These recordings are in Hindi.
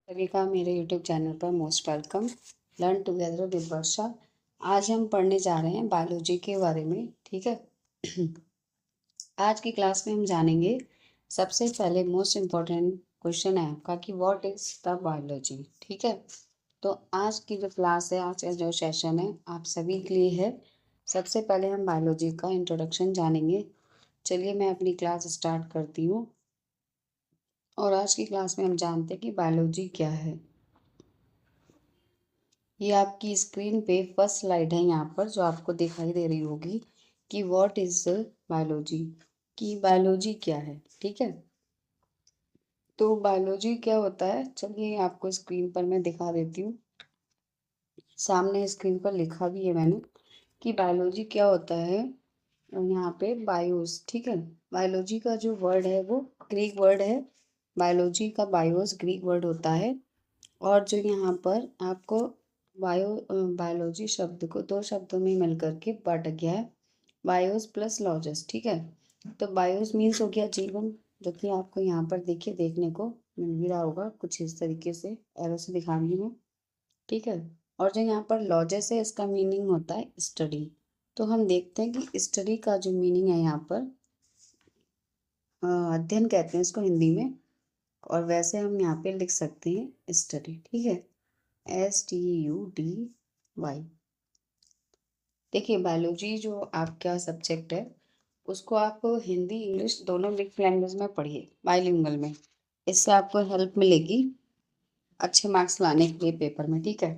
सभी का मेरे YouTube चैनल पर most welcome. Learn together with Varsha. आज हम पढ़ने जा रहे हैं बायोलॉजी के बारे में। ठीक है। आज की क्लास में हम जानेंगे सबसे पहले मोस्ट इम्पोर्टेंट क्वेश्चन है आपका कि व्हाट इज द बायोलॉजी। ठीक है। तो आज की जो क्लास है, आज का जो सेशन है आप सभी के लिए है। सबसे पहले हम बायोलॉजी का इंट्रोडक्शन जानेंगे। चलिए मैं अपनी क्लास स्टार्ट करती हूँ और आज की क्लास में हम जानते हैं कि बायोलॉजी क्या है। ये आपकी स्क्रीन पे फर्स्ट स्लाइड है यहाँ पर जो आपको दिखाई दे रही होगी कि व्हाट इज बायोलॉजी, कि बायोलॉजी क्या है। ठीक है। तो बायोलॉजी क्या होता है, चलिए आपको स्क्रीन पर मैं दिखा देती हूँ। सामने स्क्रीन पर लिखा भी है मैंने कि बायोलॉजी क्या होता है। यहाँ पे बायोस। ठीक है। बायोलॉजी का जो वर्ड है वो ग्रीक वर्ड है। बायोलॉजी का बायोस ग्रीक वर्ड होता है। और जो यहाँ पर आपको बायोलॉजी शब्द को दो शब्दों में मिलकर के बांटा गया है, बायोस प्लस लॉजस। ठीक है। तो बायोस मीन्स हो गया जीवन, जो कि आपको यहाँ पर देखिए देखने को मिल भी रहा होगा कुछ इस तरीके से, एरो से दिखा रही हूँ। ठीक है। और जो यहाँ पर लॉजस है इसका मीनिंग होता है स्टडी। तो हम देखते हैं कि स्टडी का जो मीनिंग है यहाँ पर अध्ययन कहते हैं इसको हिंदी में, और वैसे हम यहाँ पे लिख सकते हैं स्टडी। ठीक है। STUDY। देखिए बायोलॉजी जो आपका सब्जेक्ट है उसको आप हिंदी इंग्लिश दोनों मिक्स लैंग्वेज में पढ़िए, बाइलिंगुअल में। इससे आपको हेल्प मिलेगी अच्छे मार्क्स लाने के लिए पेपर में। ठीक है।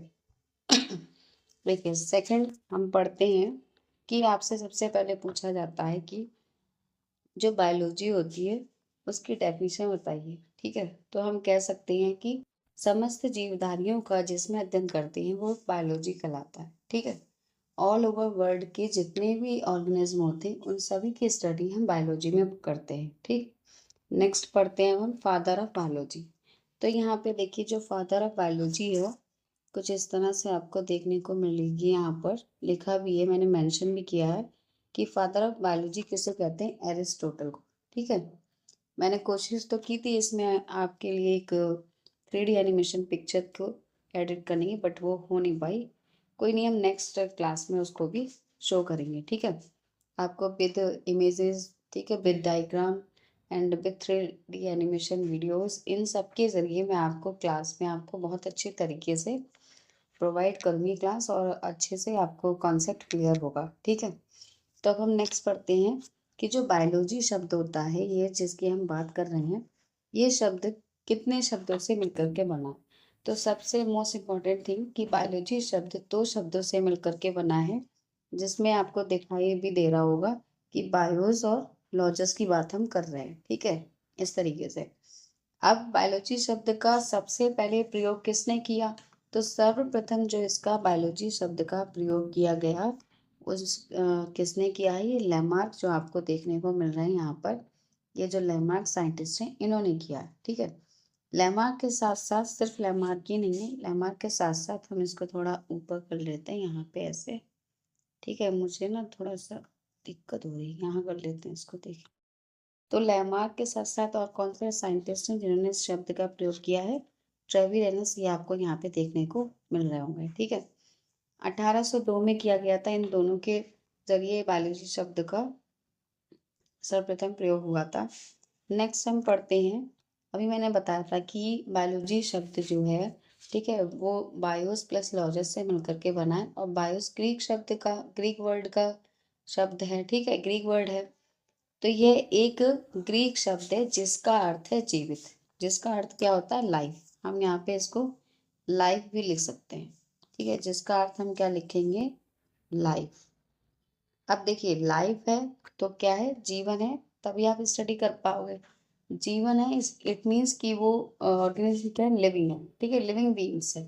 देखिए सेकंड हम पढ़ते हैं कि आपसे सबसे पहले पूछा जाता है कि जो बायोलॉजी होती है उसकी डेफिनेशन बताइए। ठीक है। तो हम कह सकते हैं कि समस्त जीवधारियों का जिसमें अध्ययन करते हैं वो बायोलॉजी कहलाता है। ठीक है। ऑल ओवर वर्ल्ड के जितने भी ऑर्गेनिज्म होते हैं उन सभी की स्टडी हम बायोलॉजी में करते हैं। ठीक। नेक्स्ट पढ़ते हैं हम फादर ऑफ बायोलॉजी। तो यहाँ पे देखिए जो फादर ऑफ बायोलॉजी है कुछ इस तरह से आपको देखने को मिलेगी। यहाँ पर लिखा भी है, मैंने मेंशन भी किया है कि फादर ऑफ बायोलॉजी किसे कहते हैं, एरिस्टोटल को। ठीक है। मैंने कोशिश तो की थी इसमें आपके लिए एक 3D एनिमेशन पिक्चर को एडिट करने की, बट वो हो नहीं पाई। कोई नहीं, हम नेक्स्ट क्लास में उसको भी शो करेंगे। ठीक है। आपको विद इमेजेस, ठीक है, with diagram and with 3D animation videos, इन सब के ज़रिए मैं आपको क्लास में आपको बहुत अच्छे तरीके से प्रोवाइड करूँगी क्लास, और अच्छे से आपको कॉन्सेप्ट क्लियर होगा। ठीक है। तो अब हम नेक्स्ट पढ़ते हैं कि जो बायोलॉजी शब्द होता है, ये जिसकी हम बात कर रहे हैं, ये शब्द कितने शब्दों से मिलकर के बना। तो सबसे मोस्ट इम्पॉर्टेंट थिंग कि बायोलॉजी शब्द दो शब्दों से मिलकर के बना है, जिसमें आपको दिखाई भी दे रहा होगा कि बायोस और लॉजस की बात हम कर रहे हैं। ठीक है। इस तरीके से अब बायोलॉजी शब्द का सबसे पहले प्रयोग किसने किया, तो सर्वप्रथम जो इसका बायोलॉजी शब्द का प्रयोग किया गया उस किसने किया है, ये लैमार्क जो आपको देखने को मिल रहे हैं यहाँ पर, ये जो लैमार्क साइंटिस्ट हैं इन्होंने किया है। ठीक है। लैमार्क के साथ साथ सिर्फ लैमार्क ही नहीं है, लैमार्क के साथ साथ हम इसको थोड़ा ऊपर कर लेते हैं यहाँ पे ऐसे। ठीक है। मुझे ना थोड़ा सा दिक्कत हो रही है, यहाँ कर लेते हैं इसको। देखिए तो लैमार्क के साथ साथ और कौन से साइंटिस्ट हैं जिन्होंने इस शब्द का प्रयोग किया है, ट्रेविरेनस, ये आपको यहाँ पे देखने को मिल रहे होंगे। ठीक है। 1802 में किया गया था, इन दोनों के जरिए बायोलॉजी शब्द का सर्वप्रथम प्रयोग हुआ था। नेक्स्ट हम पढ़ते हैं, अभी मैंने बताया था कि बायोलॉजी शब्द जो है, ठीक है, वो बायोस प्लस लॉजस से मिलकर के बना है, और बायोस ग्रीक शब्द का, ग्रीक वर्ड का शब्द है। ठीक है। ग्रीक वर्ड है। तो ये एक ग्रीक शब्द है जिसका अर्थ है जीवित। जिसका अर्थ क्या होता है, लाइफ। हम यहाँ पे इसको लाइफ भी लिख सकते हैं। ठीक है। जिसका अर्थ हम क्या लिखेंगे, लाइफ। अब देखिए लाइफ है तो क्या है, जीवन है, तभी आप स्टडी कर पाओगे। जीवन है इस इट मीन्स कि वो ऑर्गेनिज्म क्या है, लिविंग है। ठीक है। लिविंग बीइंग्स है।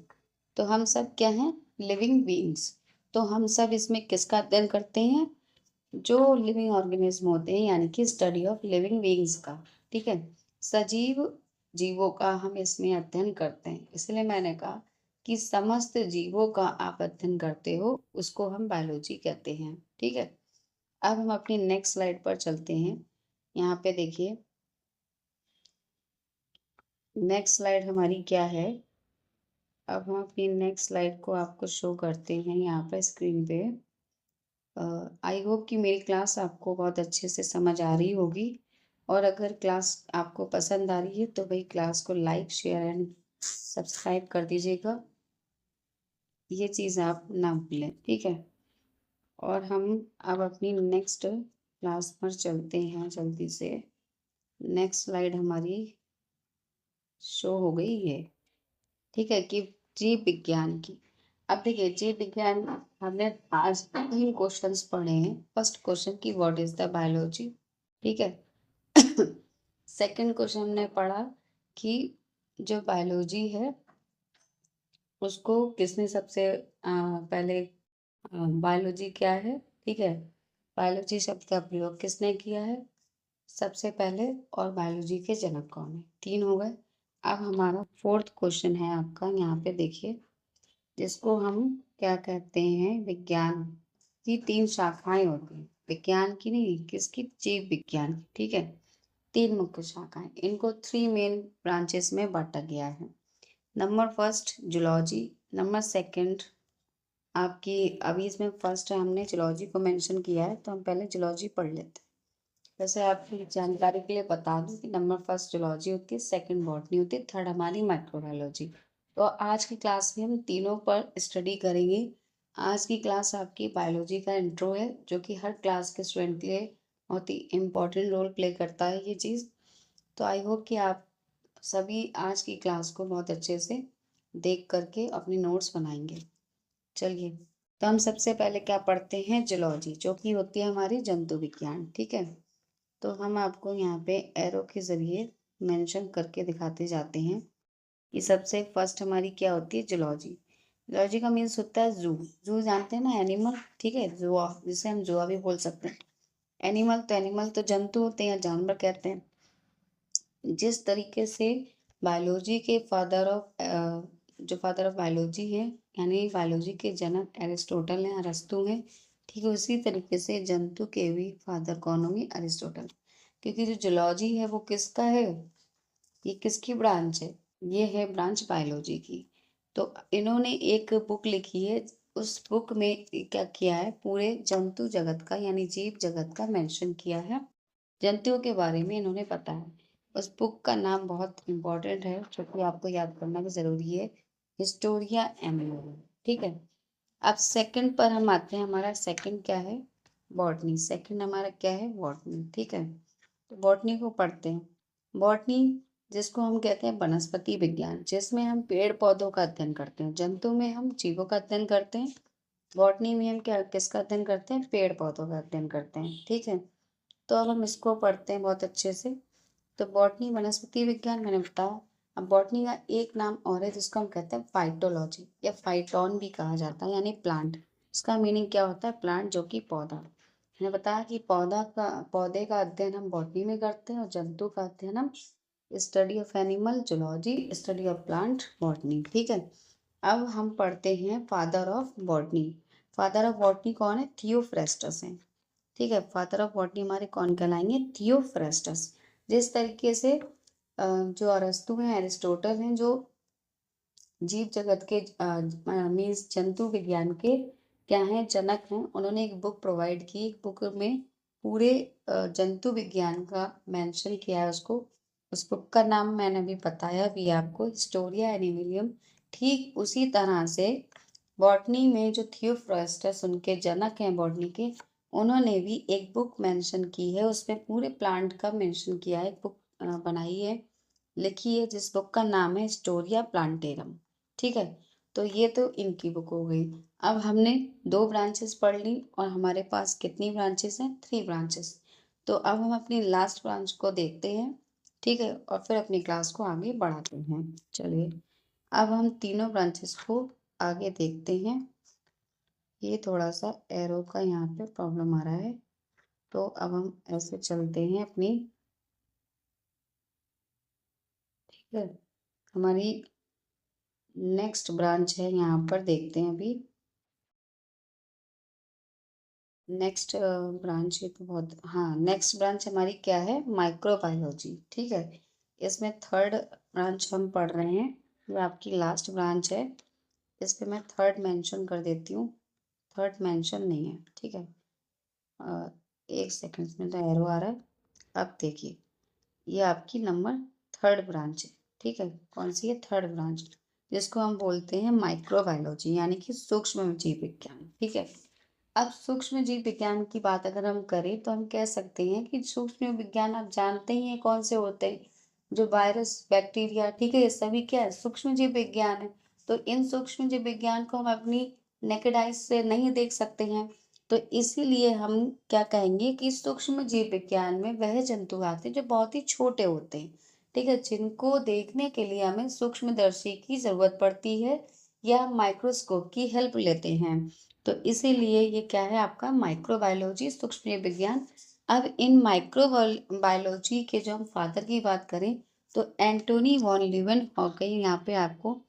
तो हम सब क्या हैं, लिविंग बीइंग्स। तो हम सब इसमें किसका अध्ययन करते हैं, जो लिविंग ऑर्गेनिज्म होते हैं, यानी कि स्टडी ऑफ लिविंग बीइंग्स का। ठीक है। सजीव जीवों का हम इसमें अध्ययन करते हैं, इसलिए मैंने कहा कि समस्त जीवों का आप अध्ययन करते हो उसको हम बायोलॉजी कहते हैं। ठीक है। अब हम अपनी नेक्स्ट स्लाइड पर चलते हैं। यहाँ पे देखिए नेक्स्ट स्लाइड हमारी क्या है, अब हम अपनी नेक्स्ट स्लाइड को आपको शो करते हैं यहाँ पर स्क्रीन पे। आई होप कि मेरी क्लास आपको बहुत अच्छे से समझ आ रही होगी, और अगर क्लास आपको पसंद आ रही है तो भाई क्लास को लाइक शेयर एंड सब्सक्राइब कर दीजिएगा, ये चीज़ आप ना भूलें, ठीक है। और हम अब अपनी नेक्स्ट क्लास पर चलते हैं जल्दी से। नेक्स्ट स्लाइड हमारी शो हो गई है, ठीक है, कि जीव विज्ञान की। अब देखिए जीव विज्ञान हमने आज 3 क्वेश्चंस पढ़े हैं। फर्स्ट क्वेश्चन की व्हाट इज द बायोलॉजी, ठीक है। सेकंड क्वेश्चन हमने पढ़ा कि जो बायोलॉजी है उसको किसने सबसे पहले, बायोलॉजी क्या है, ठीक है, बायोलॉजी शब्द का प्रयोग किसने किया है सबसे पहले, और बायोलॉजी के जनक कौन है। 3 हो गए। अब हमारा फोर्थ क्वेश्चन है आपका, यहाँ पे देखिए, जिसको हम क्या कहते हैं, विज्ञान की 3 शाखाएं होती हैं। विज्ञान की नहीं, किसकी, जीव विज्ञान की, ठीक है। 3 मुख्य शाखाएं, इनको 3 मेन ब्रांचेस में बांटा गया है। Number first zoology, number second आपकी, अभी इसमें फर्स्ट हमने जूलॉजी को मेंशन किया है तो हम पहले जूलॉजी पढ़ लेते हैं। वैसे आपकी जानकारी के लिए बता दूं कि नंबर फर्स्ट जूलॉजी होती है, सेकंड बॉटनी होती है, थर्ड हमारी माइक्रोबायोलॉजी। तो आज की क्लास में हम तीनों पर स्टडी करेंगे। आज की क्लास आपकी बायोलॉजी का इंट्रो है, जो कि हर क्लास के स्टूडेंट के लिए बहुत ही इम्पोर्टेंट रोल प्ले करता है ये चीज़। तो आई होप कि आप सभी आज की क्लास को बहुत अच्छे से देख करके अपनी नोट्स बनाएंगे। चलिए, तो हम सबसे पहले क्या पढ़ते हैं, जूलॉजी, जो कि होती है हमारी जंतु विज्ञान, ठीक है। तो हम आपको यहाँ पे एरो के ज़रिए मेंशन करके दिखाते जाते हैं कि सबसे फर्स्ट हमारी क्या होती है, जूलॉजी। जूलॉजी का मीन्स होता है जू। जू जानते हैं ना, एनिमल, ठीक है, जुआ, जिसे हम जुआ भी बोल सकते हैं। एनिमल तो जंतु होते हैं, जानवर कहते हैं। जिस तरीके से बायोलॉजी के फादर ऑफ जो फादर ऑफ बायोलॉजी है, यानी बायोलॉजी के जनक एरिस्टोटल हैं, अरस्तु हैं, ठीक है, उसी तरीके से जंतु के भी फादर कौन होंगे, अरिस्टोटल। क्योंकि जो जूलॉजी है वो किसका है, ये किसकी ब्रांच है, ये है ब्रांच बायोलॉजी की। तो इन्होंने एक बुक लिखी है, उस बुक में क्या किया है, पूरे जंतु जगत का यानी जीव जगत का मेंशन किया है, जंतुओं के बारे में इन्होंने बताया। उस बुक का नाम बहुत इम्पोर्टेंट है, जो कि आपको याद करना भी ज़रूरी है, हिस्टोरिया एनिमोरम, ठीक है। अब सेकंड पर हम आते हैं, हमारा सेकंड क्या है, बॉटनी। सेकंड हमारा क्या है, बॉटनी, ठीक है। तो बॉटनी को पढ़ते हैं। बॉटनी, जिसको हम कहते हैं वनस्पति विज्ञान, जिसमें हम पेड़ पौधों का अध्ययन करते हैं। जंतु में हम जीवों का अध्ययन करते हैं, बॉटनी में हम क्या, किसका अध्ययन करते हैं, पेड़ पौधों का अध्ययन करते हैं, ठीक है। तो अब हम इसको पढ़ते हैं बहुत अच्छे से। तो बॉटनी वनस्पति विज्ञान मैंने बताया। अब बॉटनी का एक नाम और है जिसको हम कहते हैं फाइटोलॉजी, या फाइटोन भी कहा जाता है, यानी प्लांट। इसका मीनिंग क्या होता है, प्लांट, जो कि पौधा। मैंने बताया कि पौधे का अध्ययन हम बॉटनी में करते हैं, और जंतु का अध्ययन हम study of animal, zoology, study of plant, botany, ठीक है। अब हम पढ़ते हैं father of botany. Father of botany कौन है, थियोफ्रेस्टस हैं, ठीक है। फादर ऑफ बॉटनी हमारे कौन कहलाएंगे, थियोफ्रेस्टस। जिस तरीके से जो अरस्तु हैं, एरिस्टोटल हैं, जो जीव जगत के मीन्स जंतु विज्ञान के क्या हैं, जनक हैं, उन्होंने एक बुक प्रोवाइड की। एक बुक में पूरे जंतु विज्ञान का मेंशन किया है उसको। उस बुक का नाम मैंने अभी बताया भी आपको, हिस्टोरिया एनिमिलियम। ठीक उसी तरह से बॉटनी में जो थियोफ्रास्टस उनके जनक हैं बॉटनी के, उन्होंने भी एक बुक मेंशन की है, उसमें पूरे प्लांट का मेंशन किया है, बुक बनाई है, लिखी है, जिस बुक का नाम है हिस्टोरिया प्लांटेरम, ठीक है। तो ये तो इनकी बुक हो गई। अब हमने 2 ब्रांचेस पढ़ ली, और हमारे पास कितनी ब्रांचेस हैं, 3 ब्रांचेस। तो अब हम अपनी लास्ट ब्रांच को देखते हैं, ठीक है, और फिर अपनी क्लास को आगे बढ़ाते हैं। चलिए, अब हम तीनों ब्रांचेस को आगे देखते हैं। ये थोड़ा सा एरो का यहाँ पे प्रॉब्लम आ रहा है, तो अब हम ऐसे चलते हैं अपनी, ठीक है। हमारी नेक्स्ट ब्रांच है, यहाँ पर देखते हैं अभी। नेक्स्ट ब्रांच ये तो बहुत, हाँ, नेक्स्ट ब्रांच हमारी क्या है, माइक्रोबायोलॉजी, ठीक है। इसमें थर्ड ब्रांच हम पढ़ रहे हैं, ये आपकी लास्ट ब्रांच है। इस पे मैं थर्ड मेंशन कर देती हूँ। थर्ड मेंशन नहीं है, ठीक है। एक सेकंड में तो एरो आ रहा है। अब देखिए, ये आपकी नंबर थर्ड ब्रांच है, ठीक है। कौन सी है? थर्ड ब्रांच, जिसको हम बोलते हैं माइक्रोबायोलॉजी, यानी कि सूक्ष्म जीव विज्ञान, ठीक है। अब सूक्ष्म जीव विज्ञान की बात अगर हम करें तो हम कह सकते हैं कि सूक्ष्म विज्ञान आप जानते ही हैं कौन से होते हैं, जो वायरस, बैक्टीरिया, ठीक है, ये सभी क्या है? सूक्ष्म जीव विज्ञान है। तो इन सूक्ष्म जीव विज्ञान को हम अपनी नेकेड आइज से नहीं देख सकते हैं, तो इसीलिए हम क्या कहेंगे कि सूक्ष्म जीव विज्ञान में वह जंतु आते हैं जो बहुत ही छोटे होते हैं, ठीक है, जिनको देखने के लिए हमें सूक्ष्मदर्शी की जरूरत पड़ती है या माइक्रोस्कोप की हेल्प लेते हैं। तो इसीलिए ये क्या है आपका माइक्रोबायोलॉजी, सूक्ष्म जीव विज्ञान। अब इन माइक्रोबायोलॉजी के जो हम फादर की बात करें तो एंटोनी वॉन लीeuwenhoek, यहाँ पे आपको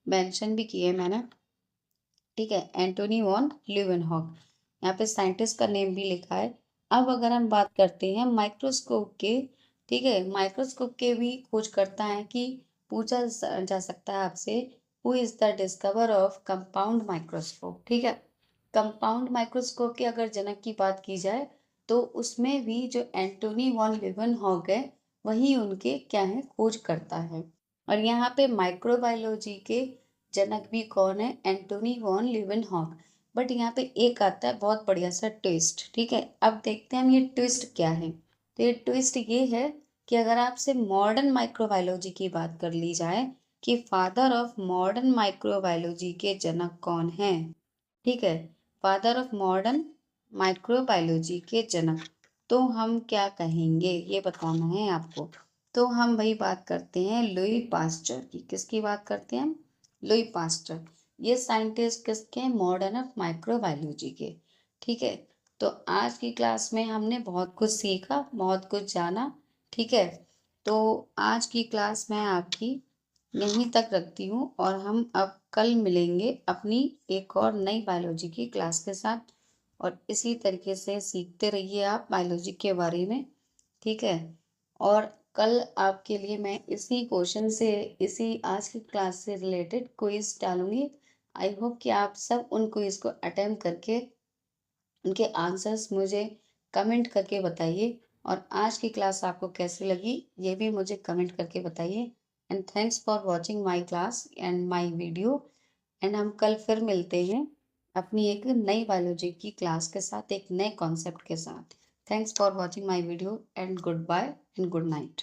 मेंशन भी किए मैंने, ठीक है, एंटोनी वॉन लीeuwenhoek, यहाँ पे साइंटिस्ट का नेम भी लिखा है। अब अगर हम बात करते हैं माइक्रोस्कोप के, ठीक है, माइक्रोस्कोप के भी खोज करता है कि पूछा जा सकता है आपसे, who is the discover of compound microscope, ठीक है। कंपाउंड माइक्रोस्कोप के अगर जनक की बात की जाए तो उसमें भी जो एंटोनी वॉन लीeuwenhoek है, वही उनके क्या है, खोज करता है। और यहाँ पे माइक्रोबायोलॉजी के जनक भी कौन है? एंटोनी वॉन लीeuwenhoek। बट यहाँ पे एक आता है बहुत बढ़िया सा ट्विस्ट, ठीक है। अब देखते हैं हम ये ट्विस्ट क्या है। तो ये ट्विस्ट ये है कि अगर आपसे मॉडर्न माइक्रोबायोलॉजी की बात कर ली जाए कि फादर ऑफ मॉडर्न माइक्रोबायोलॉजी के जनक कौन है, ठीक है, फादर ऑफ मॉडर्न माइक्रोबायोलॉजी के जनक, तो हम क्या कहेंगे ये बताना है आपको। तो हम वही बात करते हैं लुई पास्चर की। किसकी बात करते हैं हम? Louis Pasteur. ये साइंटिस्ट किसके? मॉडर्न ऑफ माइक्रोबायोलॉजी के, ठीक है। तो आज की क्लास में हमने बहुत कुछ सीखा, बहुत कुछ जाना, ठीक है। तो आज की क्लास मैं आपकी यहीं तक रखती हूँ और हम अब कल मिलेंगे अपनी एक और नई बायोलॉजी की क्लास के साथ। और इसी तरीके से सीखते रहिए आप बायोलॉजी के बारे में, ठीक है। और कल आपके लिए मैं इसी क्वेश्चन से, इसी आज की क्लास से रिलेटेड क्विज डालूंगी। आई होप कि आप सब उन क्विज को अटेम्प्ट करके उनके आंसर्स मुझे कमेंट करके बताइए। और आज की क्लास आपको कैसी लगी ये भी मुझे कमेंट करके बताइए। And thanks for watching my class and my video. And हम कल फिर मिलते हैं अपनी एक नई बायोलॉजी की क्लास के साथ, एक नए कॉन्सेप्ट के साथ। Thanks for watching my video and goodbye and good night.